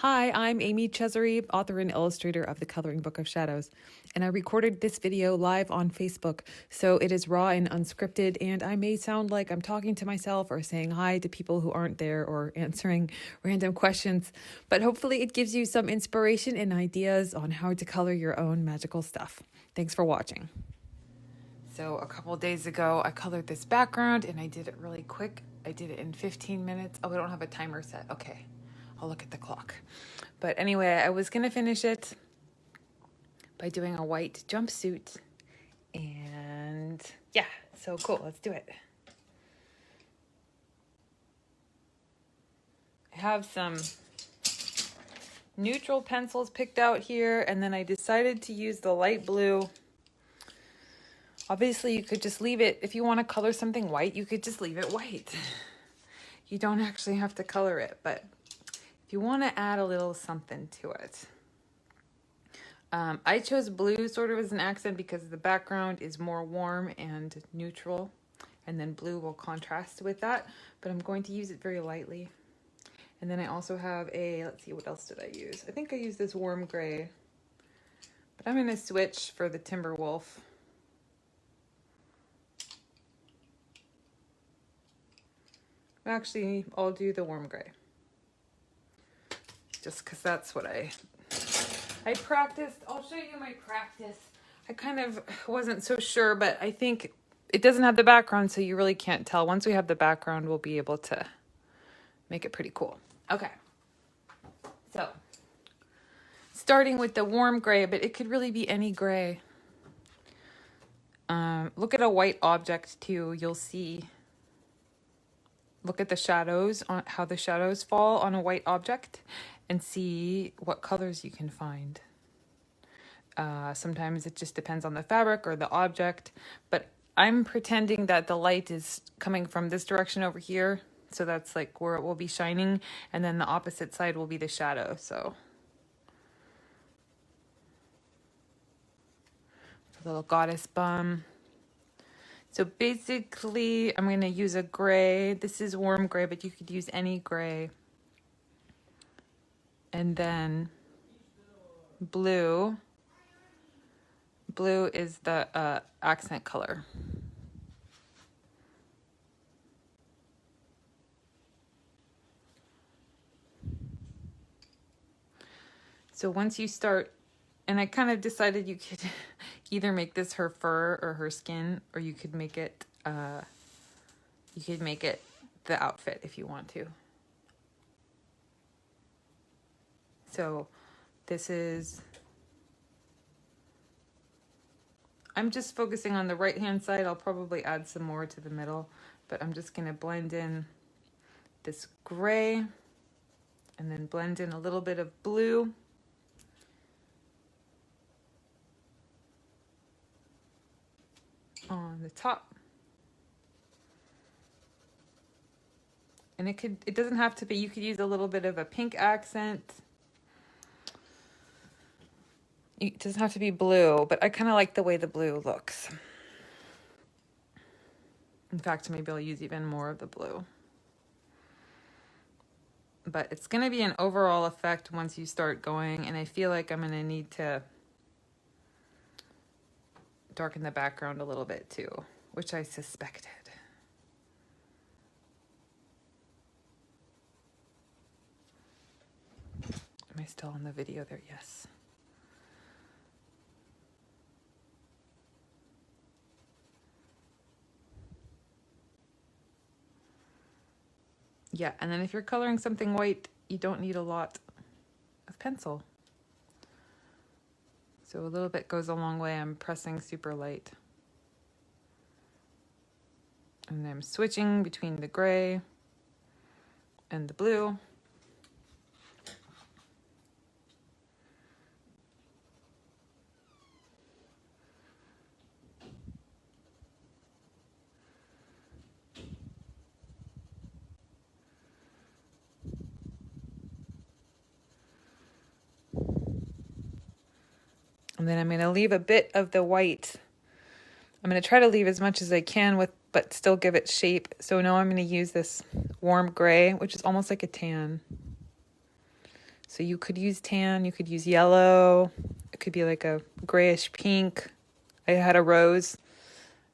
Hi, I'm Amy Chesery, author and illustrator of The Coloring Book of Shadows, and I recorded this video live on Facebook, so it is raw and unscripted, and I may sound like I'm talking to myself or saying hi to people who aren't there or answering random questions, but hopefully it gives you some inspiration and ideas on how to color your own magical stuff. Thanks for watching. So a couple days ago, I colored this background, and I did it really quick. I did it in 15 minutes. Oh, I don't have a timer set. Okay. I'll look at the clock. But anyway, I was going to finish it by doing a white jumpsuit. And yeah, so cool. Let's do it. I have some neutral pencils picked out here, and then I decided to use the light blue. Obviously, you could just leave it. If you want to color something white, you could just leave it white. You don't actually have to color it, but if you want to add a little something to it. I chose blue sort of as an accent because the background is more warm and neutral, and then blue will contrast with that, but I'm going to use it very lightly. And then I also have let's see, what else did I use? I think I used this warm gray, but I'm going to switch for the Timber Wolf. Actually, I'll do the warm gray. Just because that's what I practiced. I'll show you my practice. I kind of wasn't so sure, but I think it doesn't have the background, so you really can't tell. Once we have the background, we'll be able to make it pretty cool. Okay. So, starting with the warm gray, but it could really be any gray. Look at a white object too. You'll see. Look at the shadows, on how the shadows fall on a white object, and see what colors you can find. Sometimes it just depends on the fabric or the object, but I'm pretending that the light is coming from this direction over here, so that's like where it will be shining, and then the opposite side will be the shadow. So a little goddess bum. So basically, I'm going to use a gray. This is warm gray, but you could use any gray. And then blue. Blue is the accent color. So once you start, and I kind of decided you could either make this her fur or her skin, or you could make it the outfit if you want to. So this is, I'm just focusing on the right hand side. I'll probably add some more to the middle, but I'm just going to blend in this gray and then blend in a little bit of blue. On the top. And it doesn't have to be, you could use a little bit of a pink accent. It doesn't have to be blue, but I kind of like the way the blue looks. In fact, maybe I'll use even more of the blue. But it's going to be an overall effect once you start going, and I feel like I'm going to need to darken the background a little bit too, which I suspected. Am I still on the video there? Yes. Yeah, and then if you're coloring something white, you don't need a lot of pencil. So a little bit goes a long way. I'm pressing super light. And I'm switching between the gray and the blue. And then I'm going to leave a bit of the white. I'm going to try to leave as much as I can but still give it shape. So now I'm going to use this warm gray, which is almost like a tan. So you could use tan, you could use yellow. It could be like a grayish pink. I had a rose,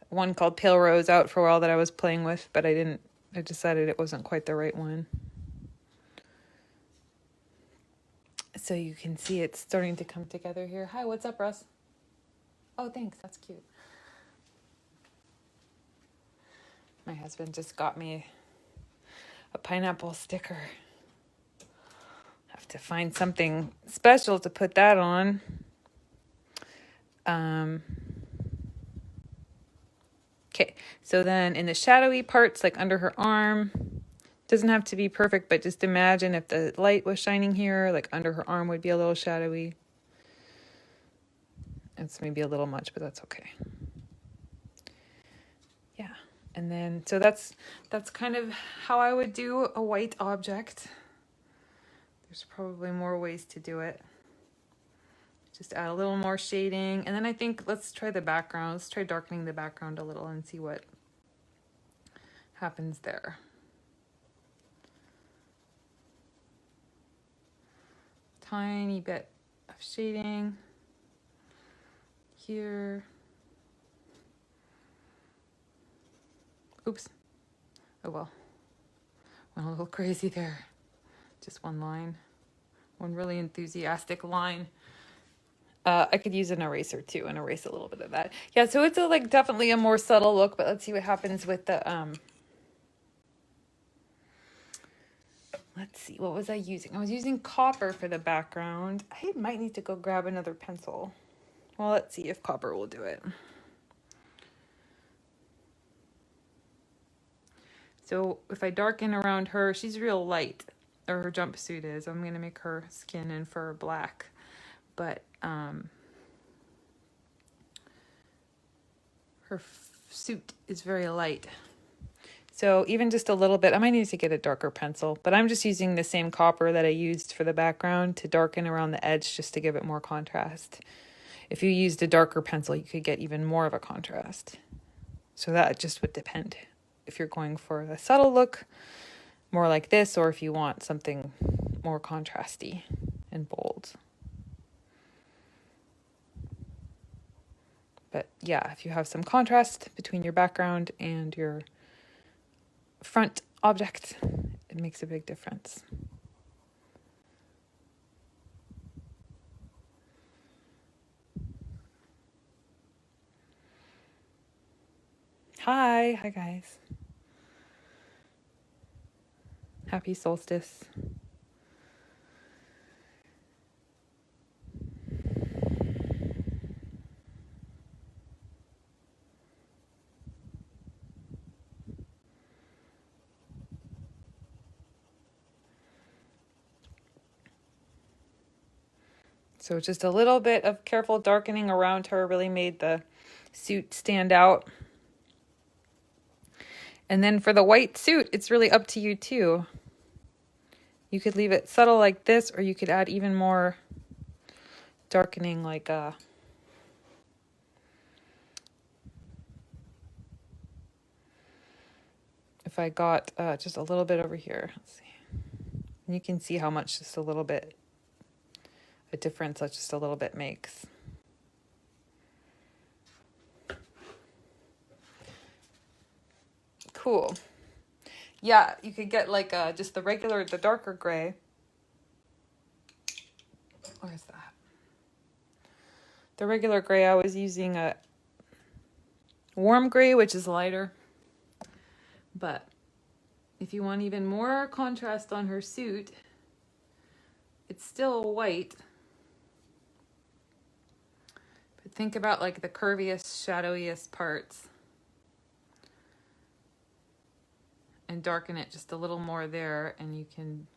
one called Pale Rose out for a while that I was playing with, but I decided it wasn't quite the right one. So you can see it's starting to come together here. Hi, what's up, Russ? Oh, thanks. That's cute. My husband just got me a pineapple sticker. Have to find something special to put that on. Okay, so then in the shadowy parts, like under her arm, doesn't have to be perfect, but just imagine if the light was shining here, like under her arm would be a little shadowy. It's maybe a little much, but that's okay. Yeah, and then, so that's kind of how I would do a white object. There's probably more ways to do it. Just add a little more shading. And then I think let's try the background. Let's try darkening the background a little and see what happens there. Tiny bit of shading here. Oops. Oh well. Went a little crazy there. Just one line. One really enthusiastic line. I could use an eraser too and erase a little bit of that. Yeah, so it's definitely a more subtle look, but let's see what happens with the, let's see, what was I using? I was using copper for the background. I might need to go grab another pencil. Well, let's see if copper will do it. So if I darken around her, she's real light, or her jumpsuit is. I'm going to make her skin and fur black. But her suit is very light. So even just a little bit, I might need to get a darker pencil, but I'm just using the same copper that I used for the background to darken around the edge just to give it more contrast. If you used a darker pencil, you could get even more of a contrast. So that just would depend if you're going for a subtle look, more like this, or if you want something more contrasty and bold. But yeah, if you have some contrast between your background and your front object, it makes a big difference. Hi guys. Happy solstice. So just a little bit of careful darkening around her really made the suit stand out. And then for the white suit, it's really up to you too. You could leave it subtle like this, or you could add even more darkening like if I got just a little bit over here. Let's see. And you can see how much just a little bit, a difference that just a little bit makes. Cool. Yeah, you could get like just the darker gray. Where's that? The regular gray, I was using a warm gray, which is lighter. But if you want even more contrast on her suit, it's still white. But think about like the curviest, shadowiest parts. And darken it just a little more there, and you can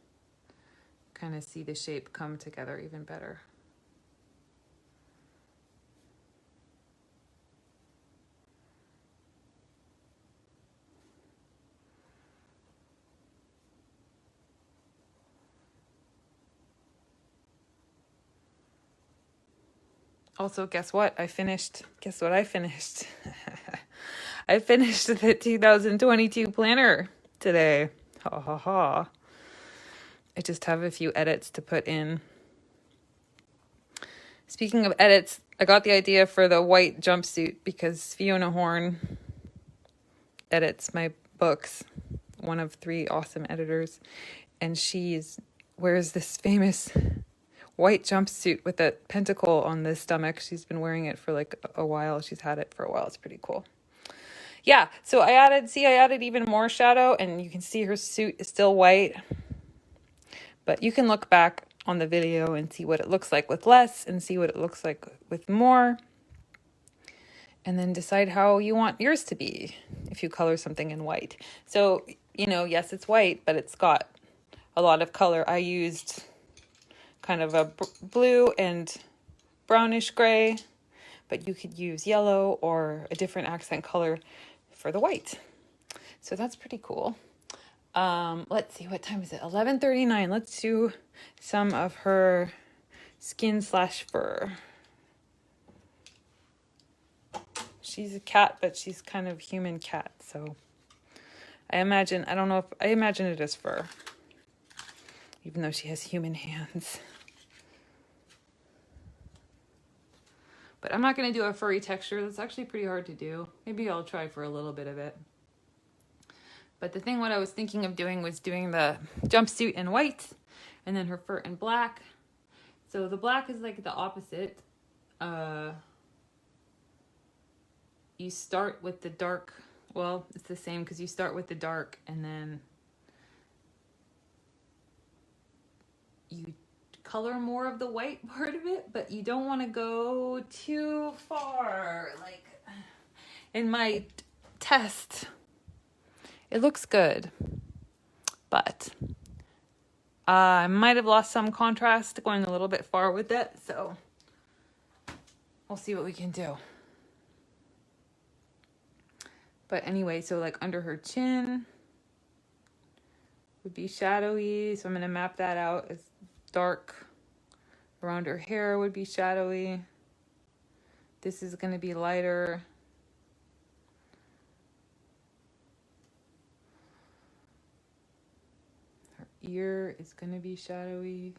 kind of see the shape come together even better. Also, guess what? Guess what I finished? I finished the 2022 planner today. Ha ha ha. I just have a few edits to put in. Speaking of edits, I got the idea for the white jumpsuit because Fiona Horn edits my books, one of 3 awesome editors, and wears this famous white jumpsuit with a pentacle on the stomach. She's been wearing it for like a while. She's had it for a while. It's pretty cool. Yeah, so I added even more shadow, and you can see her suit is still white. But you can look back on the video and see what it looks like with less and see what it looks like with more. And then decide how you want yours to be if you color something in white. So, yes, it's white, but it's got a lot of color. I used kind of a blue and brownish gray, but you could use yellow or a different accent color for the white. So that's pretty cool. Let's see, what time is it? 11:39. Let's do some of her skin/fur. She's a cat, but she's kind of human cat, so I imagine it is fur, even though she has human hands. But I'm not going to do a furry texture. That's actually pretty hard to do. Maybe I'll try for a little bit of it. But what I was thinking of doing was doing the jumpsuit in white and then her fur in black. So the black is like the opposite. You start with the dark. Well, it's the same because you start with the dark and then you color more of the white part of it, but you don't want to go too far. Like in my test, it looks good, but I might have lost some contrast going a little bit far with it, so we'll see what we can do. But anyway, so like under her chin would be shadowy, so I'm going to map that out as dark. Around her hair would be shadowy. This is going to be lighter. Her ear is going to be shadowy.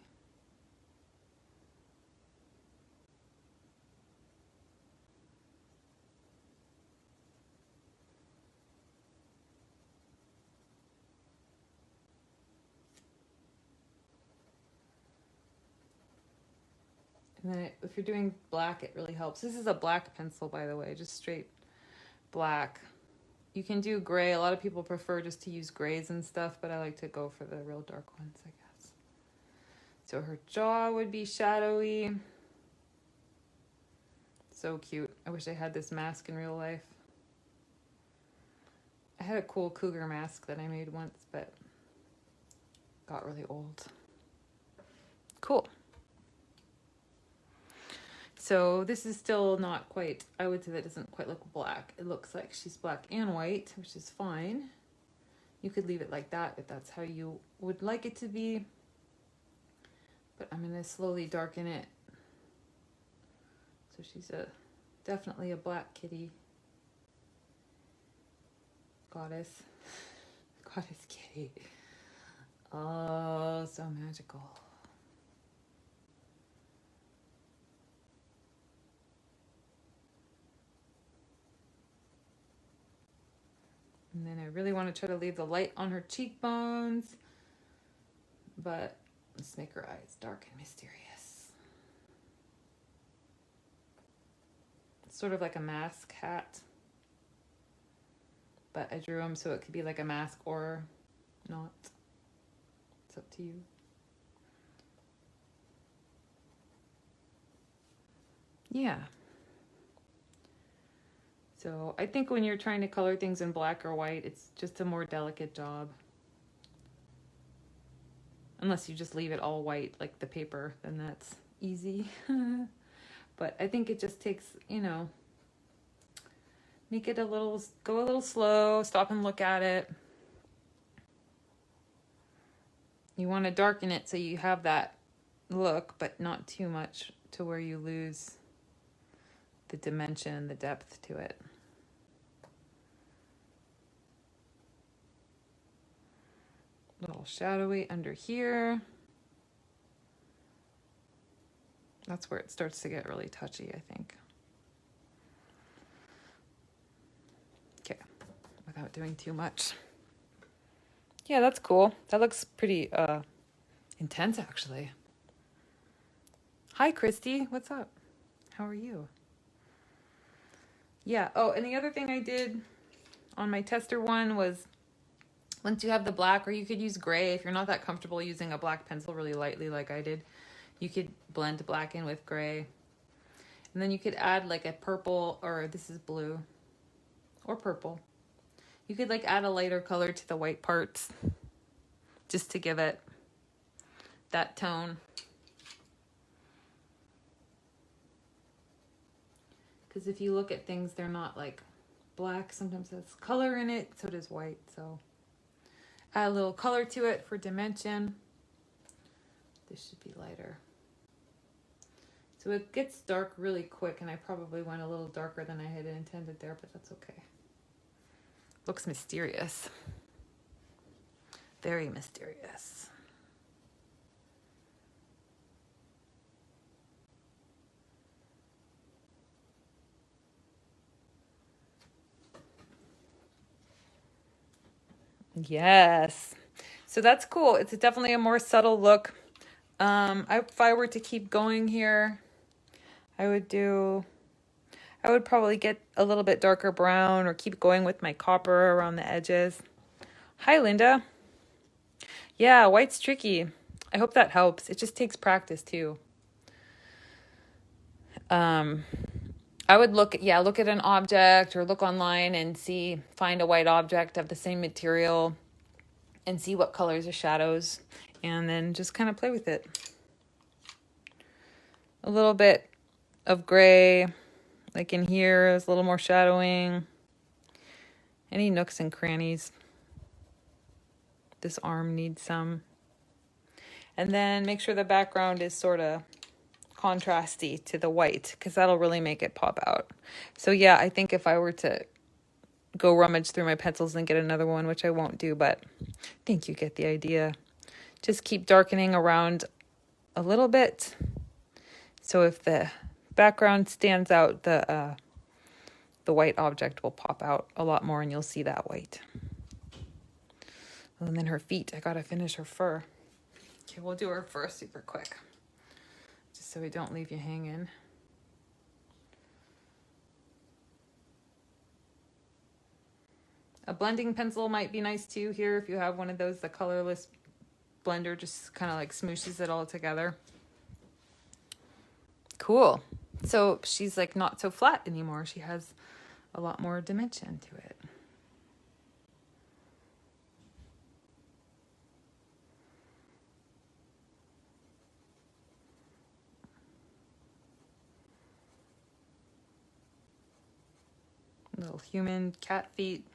And then if you're doing black, it really helps. This is a black pencil, by the way, just straight black. You can do gray. A lot of people prefer just to use grays and stuff, but I like to go for the real dark ones, I guess. So her jaw would be shadowy. So cute. I wish I had this mask in real life. I had a cool cougar mask that I made once, but got really old. Cool. So this is still not quite, I would say that doesn't quite look black. It looks like she's black and white, which is fine. You could leave it like that if that's how you would like it to be. But I'm going to slowly darken it. So she's definitely a black kitty. Goddess. Goddess kitty. Oh, so magical. And then I really want to try to leave the light on her cheekbones, but let's make her eyes dark and mysterious. It's sort of like a mask hat, but I drew them so it could be like a mask or not. It's up to you. Yeah. So I think when you're trying to color things in black or white, it's just a more delicate job. Unless you just leave it all white like the paper, then that's easy. But I think it just takes, make it go a little slow, stop and look at it. You want to darken it so you have that look, but not too much to where you lose the dimension, the depth to it. little shadowy under here. That's where it starts to get really touchy, I think. Okay, without doing too much. Yeah, that's cool. That looks pretty intense, actually. Hi, Christy. What's up? How are you? Yeah. Oh, and the other thing I did on my tester one was, once you have the black, or you could use gray if you're not that comfortable using a black pencil really lightly like I did, you could blend black in with gray. And then you could add like a purple, or this is blue, or purple. You could like add a lighter color to the white parts just to give it that tone. Because if you look at things, they're not like black. Sometimes there's color in it, so does white. So add a little color to it for dimension. This should be lighter. So it gets dark really quick, and I probably went a little darker than I had intended there, but that's okay. Looks mysterious. Very mysterious. Yes. So that's cool. It's definitely a more subtle look. If I were to keep going here, I would probably get a little bit darker brown, or keep going with my copper around the edges. Hi, Linda. Yeah, white's tricky. I hope that helps. It just takes practice too. I would look at an object, or look online and find a white object of the same material and see what colors are shadows, and then just kind of play with it. A little bit of gray, like in here, is a little more shadowing. Any nooks and crannies. This arm needs some. And then make sure the background is sort of contrasty to the white, because that'll really make it pop out. So yeah, I think if I were to go rummage through my pencils and get another one, which I won't do, but I think you get the idea. Just keep darkening around a little bit. So if the background stands out, the white object will pop out a lot more, and you'll see that white. And then her feet, I gotta finish her fur. Okay, we'll do her fur super quick, just so we don't leave you hanging. A blending pencil might be nice too here, if you have one of those. The colorless blender just kind of like smooshes it all together. Cool. So she's like not so flat anymore. She has a lot more dimension to it. Little human cat feet.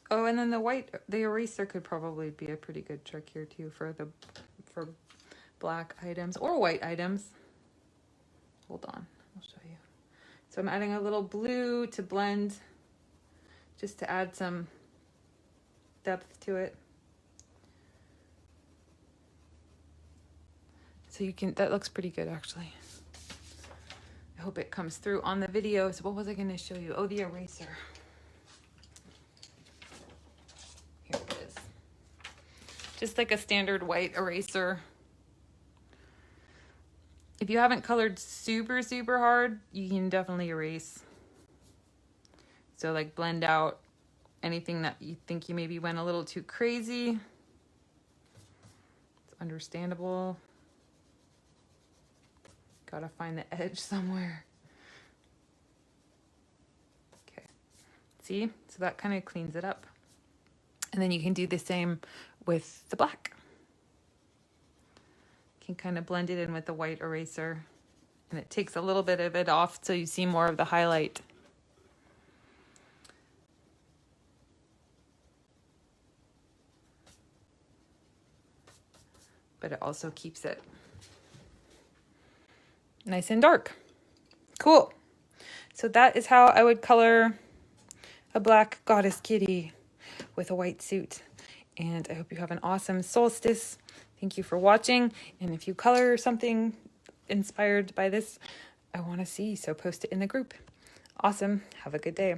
Oh, and then the eraser could probably be a pretty good trick here too for black items or white items. Hold on, I'll show you. So I'm adding a little blue to blend, just to add some depth to it. So that looks pretty good actually. I hope it comes through on the video. So what was I going to show you? Oh, the eraser. Here it is. Just like a standard white eraser. If you haven't colored super, super hard, you can definitely erase. So like blend out anything that you think you maybe went a little too crazy. It's understandable. Gotta find the edge somewhere. Okay, see? So that kind of cleans it up. And then you can do the same with the black. You can kind of blend it in with the white eraser, and it takes a little bit of it off so you see more of the highlight. But it also keeps it nice and dark. Cool. So that is how I would color a black goddess kitty with a white suit. And I hope you have an awesome solstice. Thank you for watching. And if you color something inspired by this, I want to see, so post it in the group. Awesome. Have a good day.